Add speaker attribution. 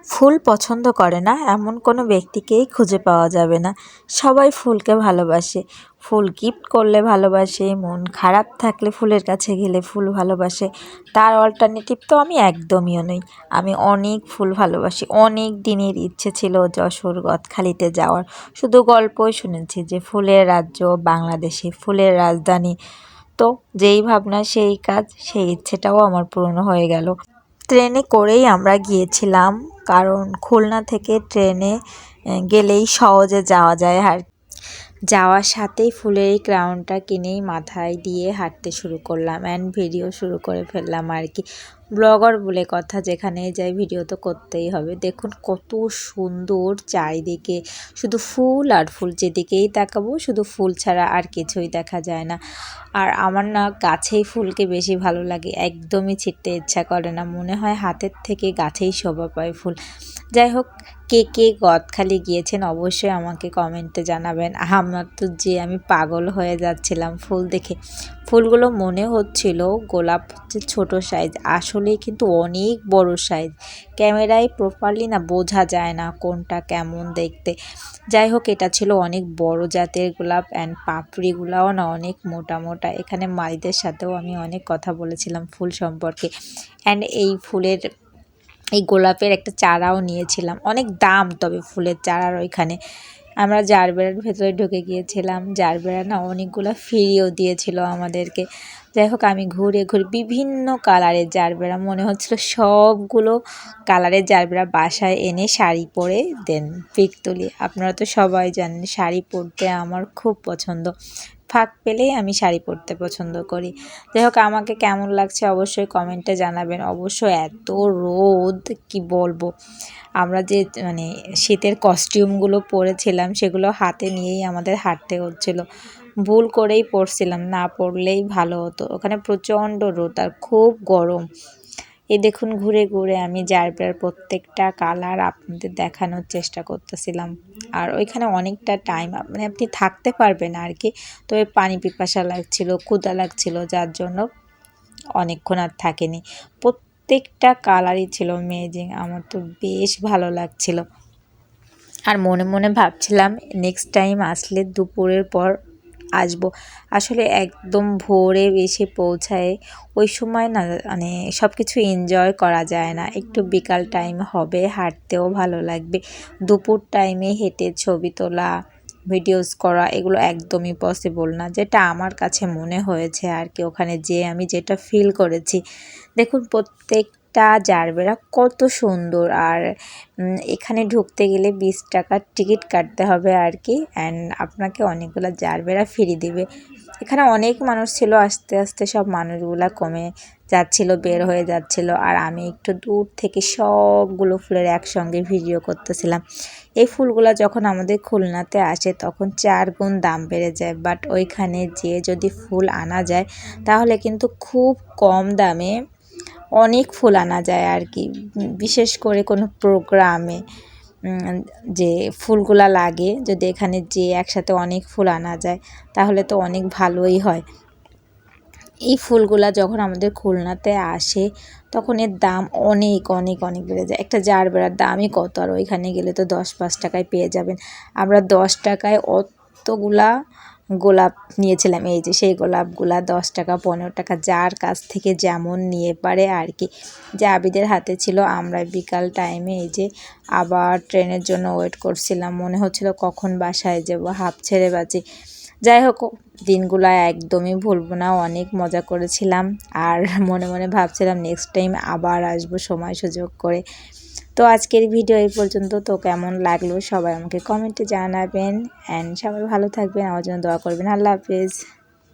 Speaker 1: ফুল পছন্দ করে না এমন কোনো ব্যক্তিকেই খুঁজে পাওয়া যাবে না। সবাই ফুলকে ভালোবাসে। ফুল গিফট করলে ভালোবাসে, মন খারাপ থাকলে ফুলের কাছে গেলে ফুল ভালোবাসে। তার অল্টারনেটিভ তো আমি একদমইও নই। আমি অনেক ফুল ভালোবাসি। অনেক দিনের ইচ্ছে ছিল যশোর গদখালিতে যাওয়ার। শুধু গল্পই শুনেছি যে ফুলের রাজ্য বাংলাদেশে, ফুলের রাজধানী। তো যেই ভাবনা সেই কাজ, সেই ইচ্ছেটাও আমার পূরণ হয়ে গেল। ট্রেনে করেই আমরা গিয়েছিলাম, কারণ খুলনা থেকে ট্রেনে গেলেই সহজে যাওয়া যায়। আর যাওয়ার সাথেই ফুলের এই ক্রাউনটা কিনেই মাথায় দিয়ে হাঁটতে শুরু করলাম অ্যান্ড ভিডিও শুরু করে ফেললাম আর কি। ব্লগার বলে কথা, যেখানেই যাই ভিডিও তো করতেই হবে। দেখুন কত সুন্দর চারিদিকে, শুধু ফুল আর ফুল, যেদিকেই তাকাবো শুধু ফুল ছাড়া আর কিছুই দেখা যায় না। আর আমার না গাছেই ফুলকে বেশি ভালো লাগে, একদমই ছিঁড়তে ইচ্ছা করে না, মনে হয় হাতের থেকে গাছেই শোভা পায় ফুল। যাই হোক, কে কে গদখালি গিয়েছেন অবশ্যই আমাকে কমেন্টে জানাবেন। আমার তো আমি পাগল হয়ে যাচ্ছিলাম ফুল দেখে। ফুলগুলো মনে হচ্ছিল গোলাপ হচ্ছে ছোটো সাইজ, আসলেই কিন্তু অনেক বড় সাইজ। ক্যামেরায় প্রপারলি না বোঝা যায় না কোনটা কেমন দেখতে। যাই হোক, এটা ছিল অনেক বড় জাতের গোলাপ অ্যান্ড পাপড়িগুলাও না অনেক মোটা মোটা। এখানে মালিদের সাথেও আমি অনেক কথা বলেছিলাম ফুল সম্পর্কে। অ্যান্ড এই গোলাপের একটা চারাও নিয়েছিলাম, অনেক দাম তবে ফুলের চারার ওইখানে। আমরা জারবেরার ভেতরে ঢুকে গিয়েছিলাম। জারবেরা না অনেকগুলো ফ্রিও দিয়েছিল আমাদেরকে। যাই হোক, আমি ঘুরে ঘুরে বিভিন্ন কালারের জারবেরা, মনে হচ্ছিল সবগুলো কালারের জারবেরা বাসায় এনে শাড়ি পরে দেন পিক তুলি। আপনারা তো সবাই জানেন শাড়ি পরতে আমার খুব পছন্দ, ফাঁক পেলেই আমি শাড়ি পরতে পছন্দ করি। যাই হোক, আমাকে কেমন লাগছে অবশ্যই কমেন্টে জানাবেন। অবশ্য এত রোদ কি বলবো, আমরা যে শীতের কস্টিউমগুলো পরেছিলাম সেগুলো হাতে নিয়েই আমাদের হাঁটতে হচ্ছিল। ভুল করেই পরছিলাম, না পরলেই ভালো হতো। ওখানে প্রচণ্ড রোদ আর খুব গরম। এই দেখুন, ঘুরে ঘুরে আমি জারবেরার প্রত্যেকটা কালার আপনাদের দেখানোর চেষ্টা করতেছিলাম। আর ওইখানে অনেকটা টাইম আপনি থাকতে পারবেন আর কি। তবে পানি পিপাসা লাগছিল, ক্ষুধা লাগছিল, যার জন্য অনেকক্ষণ আর থাকেনি। প্রত্যেকটা কালারই ছিল অ্যামেজিং, আমার তো বেশ ভালো লাগছিল। আর মনে মনে ভাবছিলাম নেক্সট টাইম আসলে দুপুরের পর আসবো। আসলে একদম ভোরে এসে পৌঁছায়, ওই সময় না সব কিছু এনজয় করা যায় না। একটু বিকাল টাইম হবে, হাঁটতেও ভালো লাগবে। দুপুর টাইমে হেঁটে ছবি তোলা, ভিডিওস করা এগুলো একদমই পসিবল না, যেটা আমার কাছে মনে হয়েছে আর কি। ওখানে আমি যেটা ফিল করেছি, দেখুন প্রত্যেকটা জারবেরা কত সুন্দর। আর এখানে ঢুকতে গেলে 20 টাকার টিকিট কাটতে হবে আর কি। অ্যান্ড আপনাকে অনেকগুলো জারবেরা ফ্রি দিবে। এখানে অনেক মানুষ ছিল, আস্তে আস্তে সব মানুষগুলা কমে যাচ্ছিল, বের হয়ে যাচ্ছিল। আর আমি একটু দূর থেকে সবগুলো ফুলের একসঙ্গে ভিডিও করতেছিলাম। এই ফুলগুলো যখন আমাদের খুলনাতে আসে তখন 4 গুণ দাম বেড়ে যায়, বাট ওইখানে যদি ফুল আনা যায় তাহলে কিন্তু খুব কম দামে অনেক ফুল আনা যায় আর কি। বিশেষ করে কোনো প্রোগ্রামে যে ফুলগুলা লাগে, যদি এখানে একসাথে অনেক ফুল আনা যায় তাহলে তো অনেক ভালোই হয়। এই ফুলগুলা যখন আমাদের খুলনাতে আসে তখন এর দাম অনেক অনেক অনেক বেড়ে যায়। একটা জারবেরার দামই কত, আর ওইখানে গেলে তো 10-5 টাকায় পেয়ে যাবেন। আমরা 10 টাকায় অতগুলা গোলাপ নিয়েছিলাম। এই যে সেই গোলাপগুলা 10 টাকা 15 টাকা, যার কাছ থেকে যেমন নিয়ে পারে আর কি। আবিদের হাতে ছিল। আমরা বিকাল টাইমে আবার ট্রেনের জন্য ওয়েট করছিলাম, মনে হচ্ছিল কখন বাসায় যাব, হাঁপ ছেড়ে বাঁচি। যাই হোক, দিনগুলো একদমই ভুলবো না, অনেক মজা করেছিলাম। আর মনে মনে ভাবছিলাম নেক্সট টাইম আবার আসবো সময় সুযোগ করে। তো আজকের ভিডিও এই পর্যন্ত। তো কেমন লাগলো সবাই আমাকে কমেন্টে জানাবেন। অ্যান্ড সবাই ভালো থাকবেন, আমার জন্য দোয়া করবেন। আল্লাহ হাফেজ।